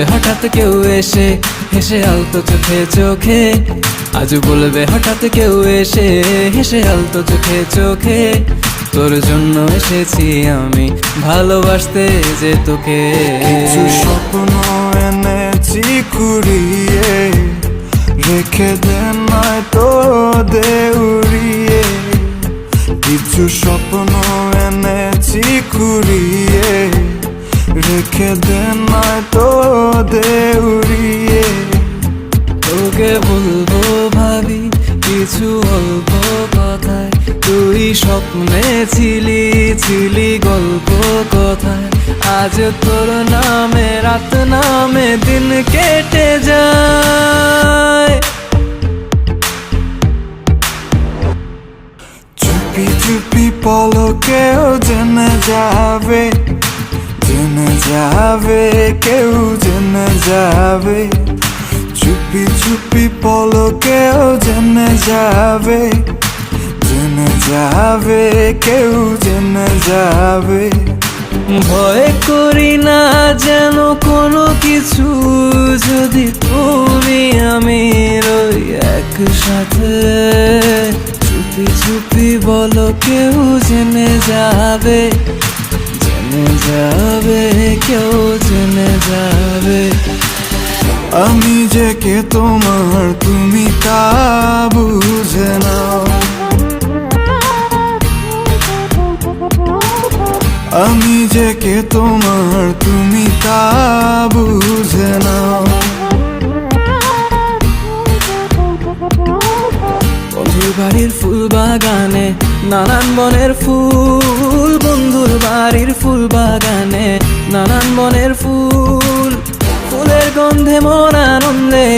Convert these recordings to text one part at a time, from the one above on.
বলবে হঠাৎ কেউ এসে হেসে আলতো চোখে চোখে, আজ বলবে হঠাৎ কেউ এসে হেসে আলতো চোখে চোখে, তোর জন্য এসেছি আমি ভালোবাসতে যে তোকে। কিছু স্বপ্ন এনেছি কুড়িয়ে, রেখে দে নয়তো দে উড়িয়ে। কিছু স্বপ্ন এনেছি কুড়িয়ে, রেখে দে নয়তো দে উড়িয়ে। তোকে বলবো ভাবি কিছু অল্প কথায়, তুই স্বপ্নে ছিলি ছিলি গল্প কথায়, আজ তোর নামে রাত নামে দিন কেটে যায়। চুপি চুপি পলকেও জেনে যাবে, জেনে যাবে কেউ জেনে যাবে। চুপি চুপি পলকেও জেনে যাবে, জেনে যাবে কেউ জেনে যাবে। ভয় করি না যেন কোনো কিছু, যদি তুমি আমি রই একসাথে। চুপি চুপি বলো কেউ জেনে যাবে, জেনে যাবে কেউ জেনে যাবে। আমি যে কে তোমার তুমি তা বুঝে নাও, আমি যে কে তোমার তুমি তা বুঝে নাও। বন্ধুর বাড়ির ফুল বাগানে নানান বনের ফুল, বন্ধুর বাড়ির ফুল বাগানে নানান বনের ফুল, ফুলের গন্ধে মন আনন্দে,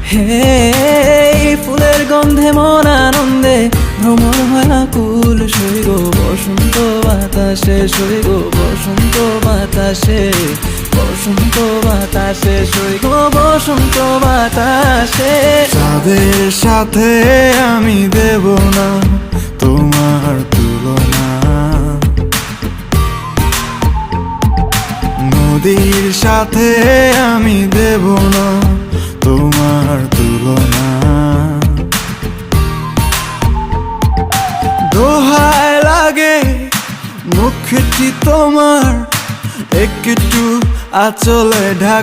হে ফুলের গন্ধে মন আনন্দে ভ্রমণ হয় আকুল। সইগ বসন্ত বাতাসে, সইগ বসন্ত বাতাসে, বসন্ত বাতাসে, সইগ বসন্ত বাতাসে। তাদের সাথে আমি দেব না তোমার তুলনা, নদীর সাথে আমি দেব না তোমার তুলনা। দোহায় লাগে মুখটি তোমার, একটু আঁচলে ঢাক